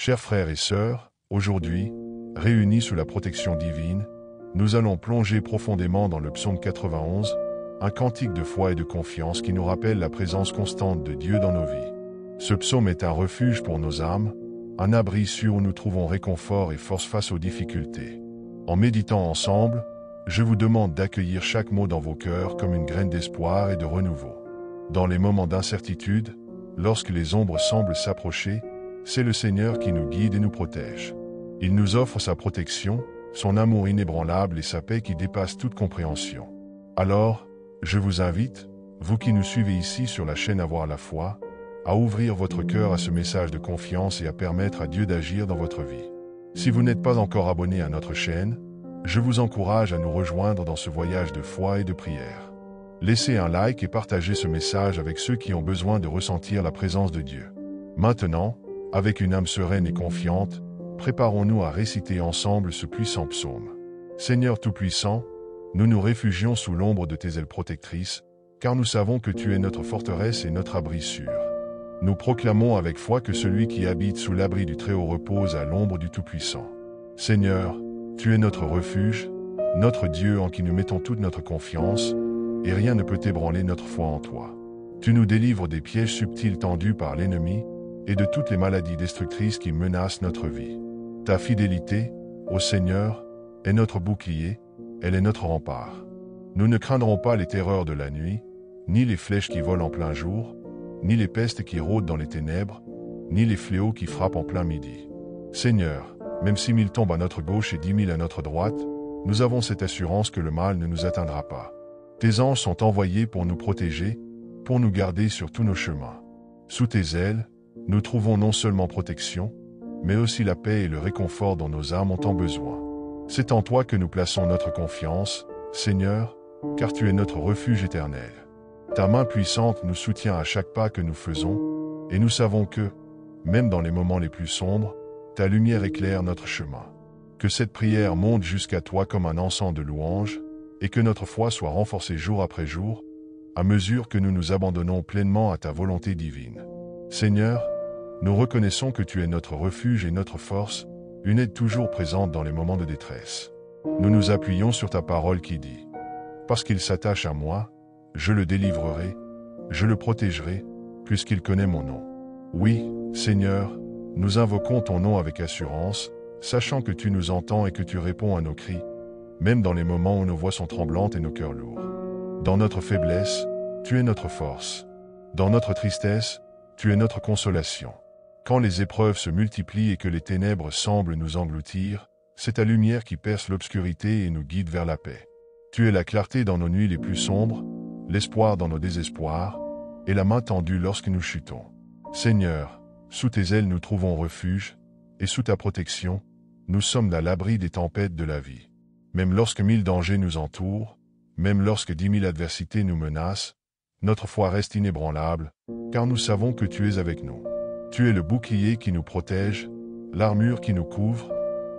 Chers frères et sœurs, aujourd'hui, réunis sous la protection divine, nous allons plonger profondément dans le psaume 91, un cantique de foi et de confiance qui nous rappelle la présence constante de Dieu dans nos vies. Ce psaume est un refuge pour nos âmes, un abri sûr où nous trouvons réconfort et force face aux difficultés. En méditant ensemble, je vous demande d'accueillir chaque mot dans vos cœurs comme une graine d'espoir et de renouveau. Dans les moments d'incertitude, lorsque les ombres semblent s'approcher, c'est le Seigneur qui nous guide et nous protège. Il nous offre sa protection, son amour inébranlable et sa paix qui dépasse toute compréhension. Alors, je vous invite, vous qui nous suivez ici sur la chaîne Avoir la foi, à ouvrir votre cœur à ce message de confiance et à permettre à Dieu d'agir dans votre vie. Si vous n'êtes pas encore abonné à notre chaîne, je vous encourage à nous rejoindre dans ce voyage de foi et de prière. Laissez un like et partagez ce message avec ceux qui ont besoin de ressentir la présence de Dieu. Maintenant, avec une âme sereine et confiante, préparons-nous à réciter ensemble ce puissant psaume. Seigneur Tout-Puissant, nous nous réfugions sous l'ombre de tes ailes protectrices, car nous savons que tu es notre forteresse et notre abri sûr. Nous proclamons avec foi que celui qui habite sous l'abri du Très-Haut repose à l'ombre du Tout-Puissant. Seigneur, tu es notre refuge, notre Dieu en qui nous mettons toute notre confiance, et rien ne peut ébranler notre foi en toi. Tu nous délivres des pièges subtils tendus par l'ennemi, et de toutes les maladies destructrices qui menacent notre vie. Ta fidélité, ô Seigneur, est notre bouclier, elle est notre rempart. Nous ne craindrons pas les terreurs de la nuit, ni les flèches qui volent en plein jour, ni les pestes qui rôdent dans les ténèbres, ni les fléaux qui frappent en plein midi. Seigneur, même si 1000 tombent à notre gauche et 10 000 à notre droite, nous avons cette assurance que le mal ne nous atteindra pas. Tes anges sont envoyés pour nous protéger, pour nous garder sur tous nos chemins. Sous tes ailes, nous trouvons non seulement protection, mais aussi la paix et le réconfort dont nos âmes ont tant besoin. C'est en toi que nous plaçons notre confiance, Seigneur, car tu es notre refuge éternel. Ta main puissante nous soutient à chaque pas que nous faisons, et nous savons que, même dans les moments les plus sombres, ta lumière éclaire notre chemin. Que cette prière monte jusqu'à toi comme un encens de louange, et que notre foi soit renforcée jour après jour, à mesure que nous nous abandonnons pleinement à ta volonté divine. Seigneur, nous reconnaissons que tu es notre refuge et notre force, une aide toujours présente dans les moments de détresse. Nous nous appuyons sur ta parole qui dit « Parce qu'il s'attache à moi, je le délivrerai, je le protégerai, puisqu'il connaît mon nom. » Oui, Seigneur, nous invoquons ton nom avec assurance, sachant que tu nous entends et que tu réponds à nos cris, même dans les moments où nos voix sont tremblantes et nos cœurs lourds. Dans notre faiblesse, tu es notre force. Dans notre tristesse, tu es notre consolation. Quand les épreuves se multiplient et que les ténèbres semblent nous engloutir, c'est ta lumière qui perce l'obscurité et nous guide vers la paix. Tu es la clarté dans nos nuits les plus sombres, l'espoir dans nos désespoirs, et la main tendue lorsque nous chutons. Seigneur, sous tes ailes nous trouvons refuge, et sous ta protection, nous sommes à l'abri des tempêtes de la vie. Même lorsque 1000 dangers nous entourent, même lorsque 10 000 adversités nous menacent, notre foi reste inébranlable, car nous savons que tu es avec nous. Tu es le bouclier qui nous protège, l'armure qui nous couvre,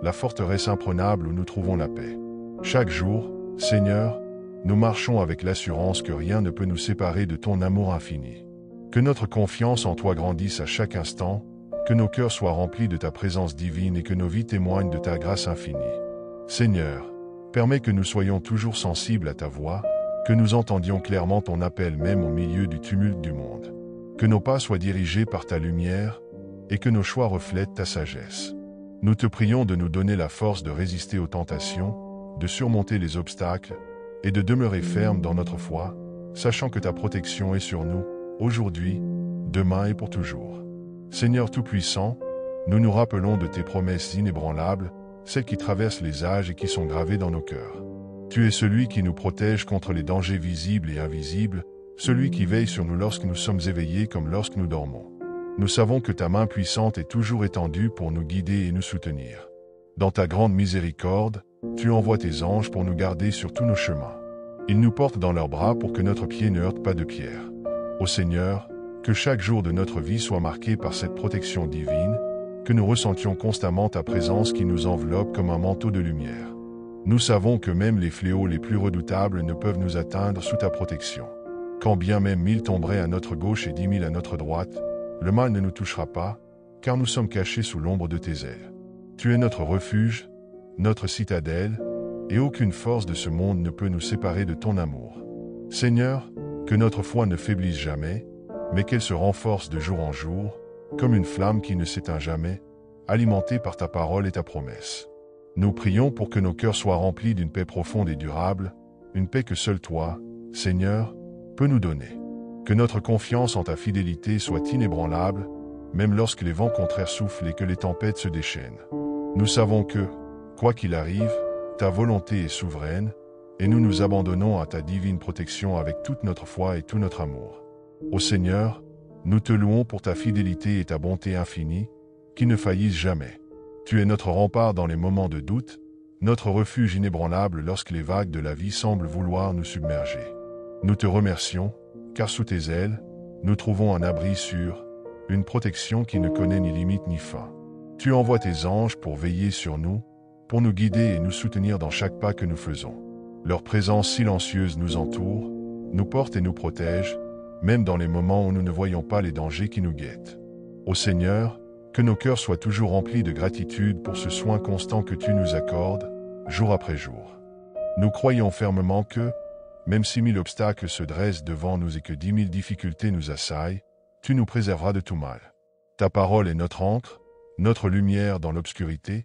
la forteresse imprenable où nous trouvons la paix. Chaque jour, Seigneur, nous marchons avec l'assurance que rien ne peut nous séparer de ton amour infini. Que notre confiance en toi grandisse à chaque instant, que nos cœurs soient remplis de ta présence divine et que nos vies témoignent de ta grâce infinie. Seigneur, permets que nous soyons toujours sensibles à ta voix, que nous entendions clairement ton appel même au milieu du tumulte du monde. Que nos pas soient dirigés par ta lumière, et que nos choix reflètent ta sagesse. Nous te prions de nous donner la force de résister aux tentations, de surmonter les obstacles, et de demeurer fermes dans notre foi, sachant que ta protection est sur nous, aujourd'hui, demain et pour toujours. Seigneur Tout-Puissant, nous nous rappelons de tes promesses inébranlables, celles qui traversent les âges et qui sont gravées dans nos cœurs. Tu es celui qui nous protège contre les dangers visibles et invisibles, celui qui veille sur nous lorsque nous sommes éveillés comme lorsque nous dormons. Nous savons que ta main puissante est toujours étendue pour nous guider et nous soutenir. Dans ta grande miséricorde, tu envoies tes anges pour nous garder sur tous nos chemins. Ils nous portent dans leurs bras pour que notre pied ne heurte pas de pierre. Ô Seigneur, que chaque jour de notre vie soit marqué par cette protection divine, que nous ressentions constamment ta présence qui nous enveloppe comme un manteau de lumière. Nous savons que même les fléaux les plus redoutables ne peuvent nous atteindre sous ta protection. Quand bien même 1000 tomberaient à notre gauche et 10 000 à notre droite, le mal ne nous touchera pas, car nous sommes cachés sous l'ombre de tes ailes. Tu es notre refuge, notre citadelle, et aucune force de ce monde ne peut nous séparer de ton amour. Seigneur, que notre foi ne faiblisse jamais, mais qu'elle se renforce de jour en jour, comme une flamme qui ne s'éteint jamais, alimentée par ta parole et ta promesse. Nous prions pour que nos cœurs soient remplis d'une paix profonde et durable, une paix que seul toi, Seigneur, peux nous donner. Que notre confiance en ta fidélité soit inébranlable, même lorsque les vents contraires soufflent et que les tempêtes se déchaînent. Nous savons que, quoi qu'il arrive, ta volonté est souveraine, et nous nous abandonnons à ta divine protection avec toute notre foi et tout notre amour. Ô Seigneur, nous te louons pour ta fidélité et ta bonté infinie, qui ne faillissent jamais. Tu es notre rempart dans les moments de doute, notre refuge inébranlable lorsque les vagues de la vie semblent vouloir nous submerger. Nous te remercions, car sous tes ailes, nous trouvons un abri sûr, une protection qui ne connaît ni limite ni fin. Tu envoies tes anges pour veiller sur nous, pour nous guider et nous soutenir dans chaque pas que nous faisons. Leur présence silencieuse nous entoure, nous porte et nous protège, même dans les moments où nous ne voyons pas les dangers qui nous guettent. Ô Seigneur, que nos cœurs soient toujours remplis de gratitude pour ce soin constant que tu nous accordes, jour après jour. Nous croyons fermement que, même si 1000 obstacles se dressent devant nous et que 10 000 difficultés nous assaillent, tu nous préserveras de tout mal. Ta parole est notre encre, notre lumière dans l'obscurité,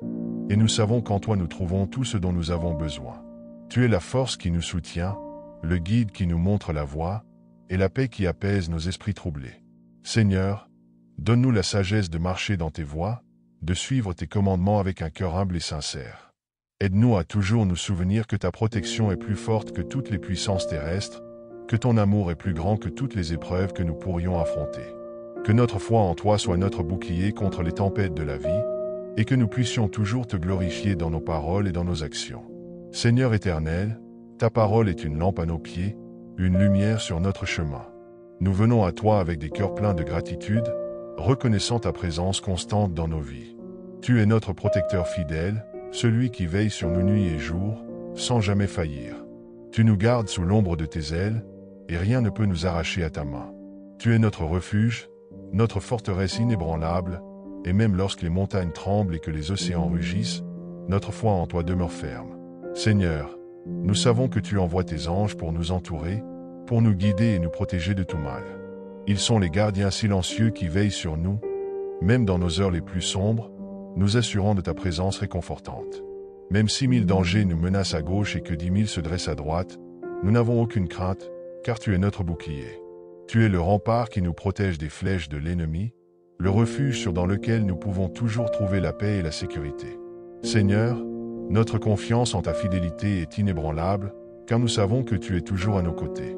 et nous savons qu'en toi nous trouvons tout ce dont nous avons besoin. Tu es la force qui nous soutient, le guide qui nous montre la voie, et la paix qui apaise nos esprits troublés. Seigneur, donne-nous la sagesse de marcher dans tes voies, de suivre tes commandements avec un cœur humble et sincère. Aide-nous à toujours nous souvenir que ta protection est plus forte que toutes les puissances terrestres, que ton amour est plus grand que toutes les épreuves que nous pourrions affronter. Que notre foi en toi soit notre bouclier contre les tempêtes de la vie, et que nous puissions toujours te glorifier dans nos paroles et dans nos actions. Seigneur éternel, ta parole est une lampe à nos pieds, une lumière sur notre chemin. Nous venons à toi avec des cœurs pleins de gratitude, reconnaissant ta présence constante dans nos vies. Tu es notre protecteur fidèle, celui qui veille sur nous nuit et jour, sans jamais faillir. Tu nous gardes sous l'ombre de tes ailes, et rien ne peut nous arracher à ta main. Tu es notre refuge, notre forteresse inébranlable, et même lorsque les montagnes tremblent et que les océans rugissent, notre foi en toi demeure ferme. Seigneur, nous savons que tu envoies tes anges pour nous entourer, pour nous guider et nous protéger de tout mal. Ils sont les gardiens silencieux qui veillent sur nous, même dans nos heures les plus sombres, nous assurant de ta présence réconfortante. Même si 1000 dangers nous menacent à gauche et que 10 000 se dressent à droite, nous n'avons aucune crainte, car tu es notre bouclier. Tu es le rempart qui nous protège des flèches de l'ennemi, le refuge dans lequel nous pouvons toujours trouver la paix et la sécurité. Seigneur, notre confiance en ta fidélité est inébranlable, car nous savons que tu es toujours à nos côtés.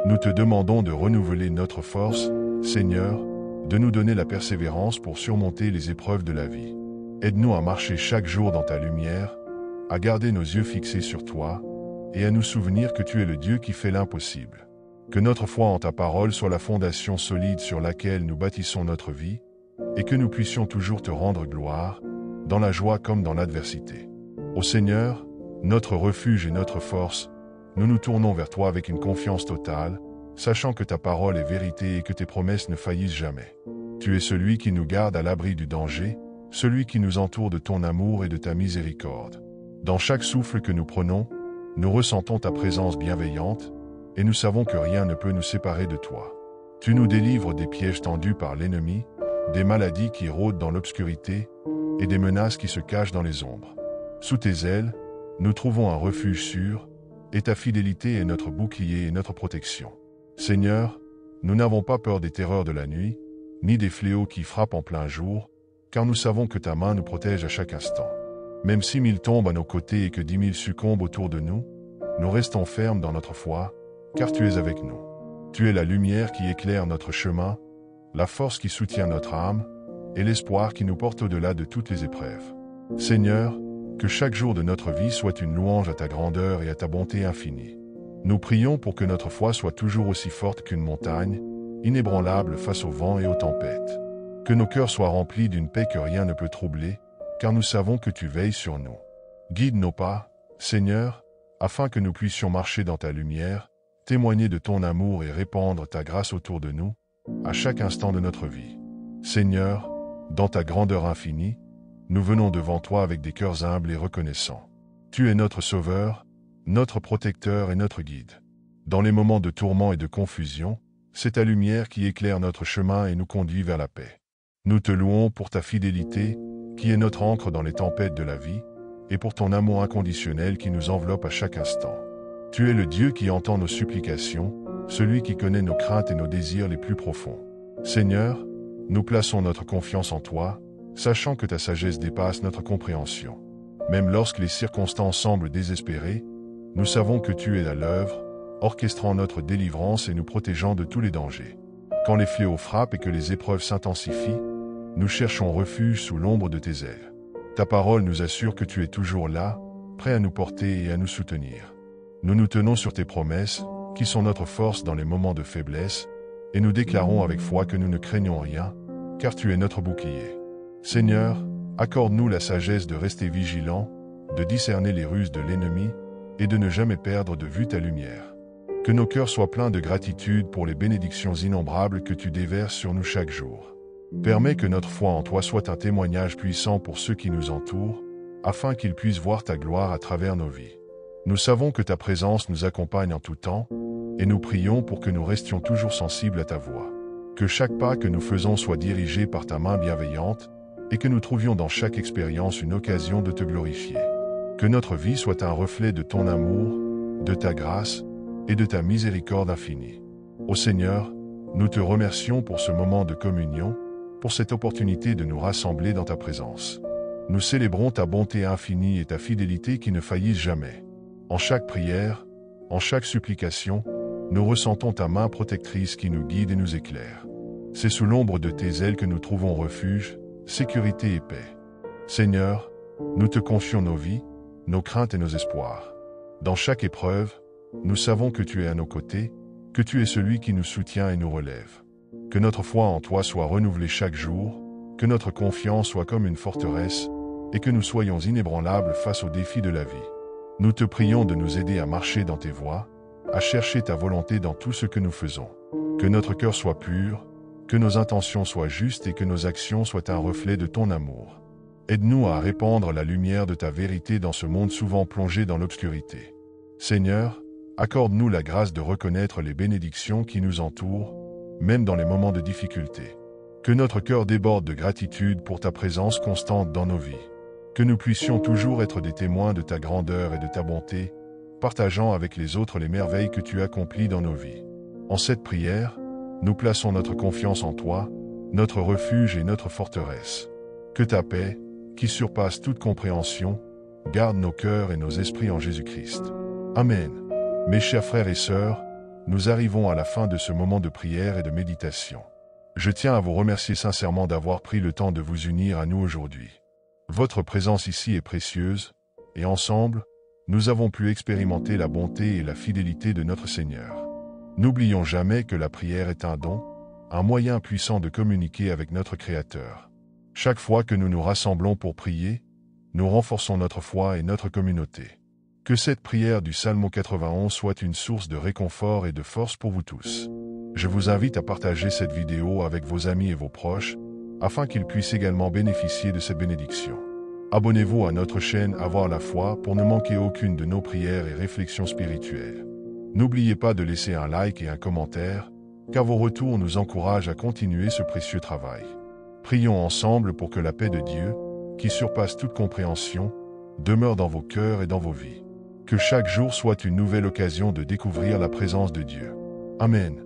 Nous te demandons de renouveler notre force, Seigneur, de nous donner la persévérance pour surmonter les épreuves de la vie. Aide-nous à marcher chaque jour dans ta lumière, à garder nos yeux fixés sur toi, et à nous souvenir que tu es le Dieu qui fait l'impossible. Que notre foi en ta parole soit la fondation solide sur laquelle nous bâtissons notre vie, et que nous puissions toujours te rendre gloire, dans la joie comme dans l'adversité. Ô Seigneur, notre refuge et notre force, nous nous tournons vers toi avec une confiance totale, sachant que ta parole est vérité et que tes promesses ne faillissent jamais. Tu es celui qui nous garde à l'abri du danger, celui qui nous entoure de ton amour et de ta miséricorde. Dans chaque souffle que nous prenons, nous ressentons ta présence bienveillante, et nous savons que rien ne peut nous séparer de toi. Tu nous délivres des pièges tendus par l'ennemi, des maladies qui rôdent dans l'obscurité, et des menaces qui se cachent dans les ombres. Sous tes ailes, nous trouvons un refuge sûr, et ta fidélité est notre bouclier et notre protection. Seigneur, nous n'avons pas peur des terreurs de la nuit, ni des fléaux qui frappent en plein jour, car nous savons que ta main nous protège à chaque instant. Même si 1000 tombent à nos côtés et que 10 000 succombent autour de nous, nous restons fermes dans notre foi, car tu es avec nous. Tu es la lumière qui éclaire notre chemin, la force qui soutient notre âme, et l'espoir qui nous porte au-delà de toutes les épreuves. Seigneur, que chaque jour de notre vie soit une louange à ta grandeur et à ta bonté infinie. Nous prions pour que notre foi soit toujours aussi forte qu'une montagne, inébranlable face au vent et aux tempêtes. Que nos cœurs soient remplis d'une paix que rien ne peut troubler, car nous savons que tu veilles sur nous. Guide nos pas, Seigneur, afin que nous puissions marcher dans ta lumière, témoigner de ton amour et répandre ta grâce autour de nous, à chaque instant de notre vie. Seigneur, Dans ta grandeur infinie, nous venons devant toi avec des cœurs humbles et reconnaissants. Tu es notre Sauveur, notre protecteur et notre guide. Dans les moments de tourment et de confusion, c'est ta lumière qui éclaire notre chemin et nous conduit vers la paix. Nous te louons pour ta fidélité, qui est notre ancre dans les tempêtes de la vie, et pour ton amour inconditionnel qui nous enveloppe à chaque instant. Tu es le Dieu qui entend nos supplications, celui qui connaît nos craintes et nos désirs les plus profonds. Seigneur, nous plaçons notre confiance en toi, sachant que ta sagesse dépasse notre compréhension. Même lorsque les circonstances semblent désespérées, nous savons que tu es à l'œuvre, orchestrant notre délivrance et nous protégeant de tous les dangers. Quand les fléaux frappent et que les épreuves s'intensifient, nous cherchons refuge sous l'ombre de tes ailes. Ta parole nous assure que tu es toujours là, prêt à nous porter et à nous soutenir. Nous nous tenons sur tes promesses, qui sont notre force dans les moments de faiblesse, et nous déclarons avec foi que nous ne craignons rien, car tu es notre bouclier. Seigneur, accorde-nous la sagesse de rester vigilants, de discerner les ruses de l'ennemi, et de ne jamais perdre de vue ta lumière. Que nos cœurs soient pleins de gratitude pour les bénédictions innombrables que tu déverses sur nous chaque jour. Permets que notre foi en toi soit un témoignage puissant pour ceux qui nous entourent, afin qu'ils puissent voir ta gloire à travers nos vies. Nous savons que ta présence nous accompagne en tout temps, et nous prions pour que nous restions toujours sensibles à ta voix. Que chaque pas que nous faisons soit dirigé par ta main bienveillante, et que nous trouvions dans chaque expérience une occasion de te glorifier. Que notre vie soit un reflet de ton amour, de ta grâce et de ta miséricorde infinie. Ô Seigneur, nous te remercions pour ce moment de communion, pour cette opportunité de nous rassembler dans ta présence. Nous célébrons ta bonté infinie et ta fidélité qui ne faillissent jamais. En chaque prière, en chaque supplication, nous ressentons ta main protectrice qui nous guide et nous éclaire. C'est sous l'ombre de tes ailes que nous trouvons refuge, sécurité et paix. Seigneur, nous te confions nos vies, nos craintes et nos espoirs. Dans chaque épreuve, nous savons que tu es à nos côtés, que tu es celui qui nous soutient et nous relève. Que notre foi en toi soit renouvelée chaque jour, que notre confiance soit comme une forteresse, et que nous soyons inébranlables face aux défis de la vie. Nous te prions de nous aider à marcher dans tes voies, à chercher ta volonté dans tout ce que nous faisons. Que notre cœur soit pur, que nos intentions soient justes et que nos actions soient un reflet de ton amour. Aide-nous à répandre la lumière de ta vérité dans ce monde souvent plongé dans l'obscurité. Seigneur, accorde-nous la grâce de reconnaître les bénédictions qui nous entourent, même dans les moments de difficulté. Que notre cœur déborde de gratitude pour ta présence constante dans nos vies. Que nous puissions toujours être des témoins de ta grandeur et de ta bonté, partageant avec les autres les merveilles que tu accomplis dans nos vies. En cette prière, nous plaçons notre confiance en toi, notre refuge et notre forteresse. Que ta paix, qui surpasse toute compréhension, garde nos cœurs et nos esprits en Jésus-Christ. Amen. Mes chers frères et sœurs, nous arrivons à la fin de ce moment de prière et de méditation. Je tiens à vous remercier sincèrement d'avoir pris le temps de vous unir à nous aujourd'hui. Votre présence ici est précieuse, et ensemble, nous avons pu expérimenter la bonté et la fidélité de notre Seigneur. N'oublions jamais que la prière est un don, un moyen puissant de communiquer avec notre Créateur. Chaque fois que nous nous rassemblons pour prier, nous renforçons notre foi et notre communauté. Que cette prière du Psaume 91 soit une source de réconfort et de force pour vous tous. Je vous invite à partager cette vidéo avec vos amis et vos proches, afin qu'ils puissent également bénéficier de cette bénédiction. Abonnez-vous à notre chaîne Avoir la foi pour ne manquer aucune de nos prières et réflexions spirituelles. N'oubliez pas de laisser un like et un commentaire, car vos retours nous encouragent à continuer ce précieux travail. Prions ensemble pour que la paix de Dieu, qui surpasse toute compréhension, demeure dans vos cœurs et dans vos vies. Que chaque jour soit une nouvelle occasion de découvrir la présence de Dieu. Amen.